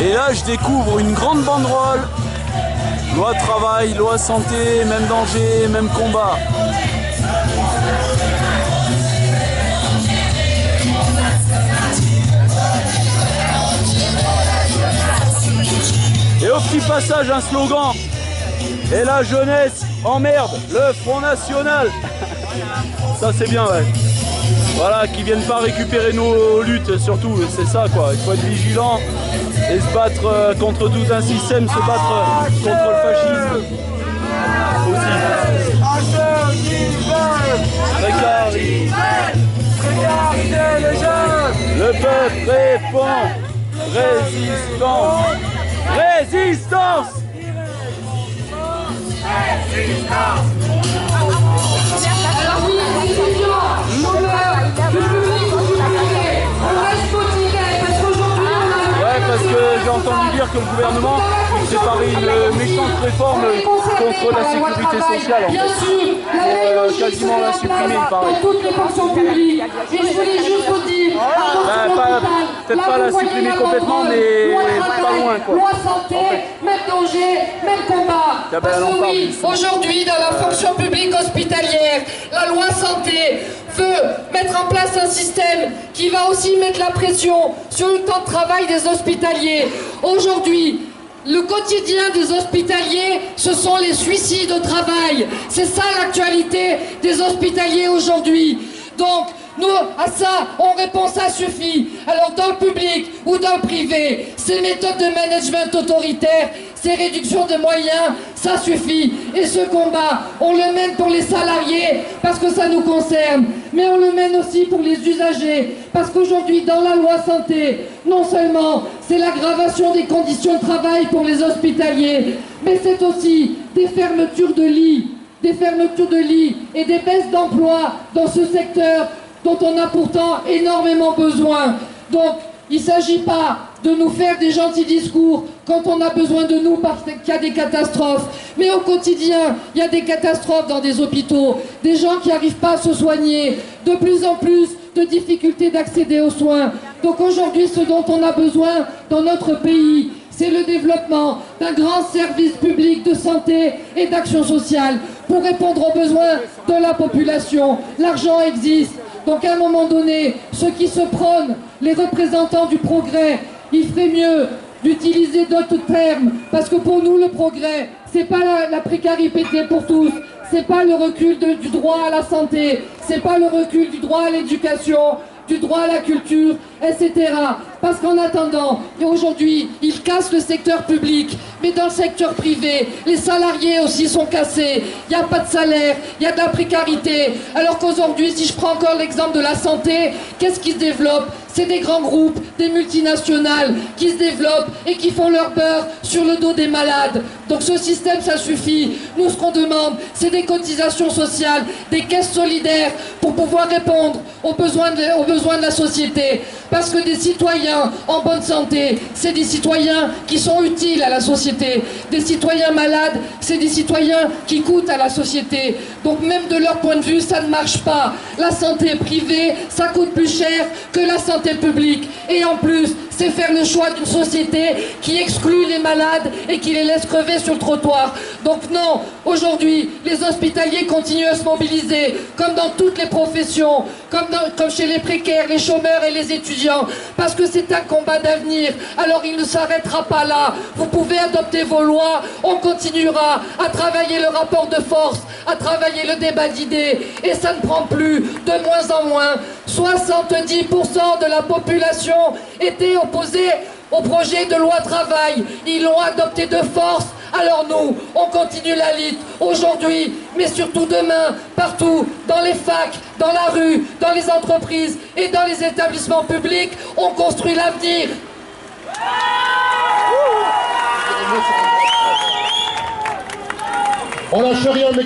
Et là, je découvre une grande banderole. Loi travail, loi santé, même danger, même combat. Et au petit passage, un slogan. Et la jeunesse emmerde le Front National. Ça c'est bien, ouais. Voilà, qu'ils viennent pas récupérer nos luttes, surtout, c'est ça quoi. Il faut être vigilant et se battre contre tout un système, se battre contre le fascisme. Aussi. Le peuple répond. Résistance. Résistance. Alors oui, les étudiants, chômeurs, le public hospitalier, on reste motivé parce qu'aujourd'hui on a... Ouais, parce que j'ai entendu dire que le gouvernement préparait une méchante réforme contre la sécurité sociale en fait. Bien sûr, la même logique quasiment la supprimer, il paraît. dans toutes les fonctions publiques. Et je voulais juste vous dire, peut-être pas la supprimer complètement, mais pas loin quoi. Loi santé, même danger, même combat. Parce que oui, aujourd'hui dans la fonction publique hospitalière, la loi santé veut mettre en place un système qui va aussi mettre la pression sur le temps de travail des hospitaliers. Aujourd'hui, le quotidien des hospitaliers, ce sont les suicides au travail. C'est ça l'actualité des hospitaliers aujourd'hui. Donc, nous, à ça, on répond ça suffit. Alors, dans le public ou dans le privé, ces méthodes de management autoritaire, ces réductions de moyens, ça suffit. Et ce combat, on le mène pour les salariés parce que ça nous concerne, mais on le mène aussi pour les usagers parce qu'aujourd'hui, dans la loi santé, non seulement c'est l'aggravation des conditions de travail pour les hospitaliers, mais c'est aussi des fermetures de lits et des baisses d'emploi dans ce secteur dont on a pourtant énormément besoin. Donc, il ne s'agit pas de nous faire des gentils discours quand on a besoin de nous parce qu'il y a des catastrophes. Mais au quotidien, il y a des catastrophes dans des hôpitaux, des gens qui n'arrivent pas à se soigner, de plus en plus de difficultés d'accéder aux soins. Donc aujourd'hui, ce dont on a besoin dans notre pays, c'est le développement d'un grand service public de santé et d'action sociale pour répondre aux besoins de la population. L'argent existe. Donc à un moment donné, ceux qui se prônent, les représentants du progrès, il ferait mieux d'utiliser d'autres termes, parce que pour nous le progrès, c'est pas la précarité pour tous, c'est pas le recul du droit à la santé, c'est pas le recul du droit à l'éducation, du droit à la culture, etc. Parce qu'en attendant, aujourd'hui, ils cassent le secteur public, mais dans le secteur privé, les salariés aussi sont cassés. Il n'y a pas de salaire, il y a de la précarité. Alors qu'aujourd'hui, si je prends encore l'exemple de la santé, qu'est-ce qui se développe? C'est des grands groupes, des multinationales qui se développent et qui font leur beurre sur le dos des malades. Donc ce système, ça suffit. Nous, ce qu'on demande, c'est des cotisations sociales, des caisses solidaires pour pouvoir répondre aux besoins de la société. Parce que des citoyens en bonne santé, c'est des citoyens qui sont utiles à la société. Des citoyens malades, c'est des citoyens qui coûtent à la société. Donc même de leur point de vue, ça ne marche pas. La santé privée, ça coûte plus cher que la santé publique. Et en plus, c'est faire le choix d'une société qui exclut les malades et qui les laisse crever sur le trottoir. Donc non, aujourd'hui, les hospitaliers continuent à se mobiliser, comme dans toutes les professions, comme chez les précaires, les chômeurs et les étudiants, parce que c'est un combat d'avenir. Alors il ne s'arrêtera pas là. Vous pouvez adopter vos lois, on continuera à travailler le rapport de force, à travailler le débat d'idées, et ça ne prend plus, de moins en moins. 70% de la population était opposée au projet de loi travail. Ils l'ont adopté de force. Alors nous, on continue la lutte aujourd'hui, mais surtout demain, partout, dans les facs, dans la rue, dans les entreprises et dans les établissements publics, on construit l'avenir. On lâche rien, mais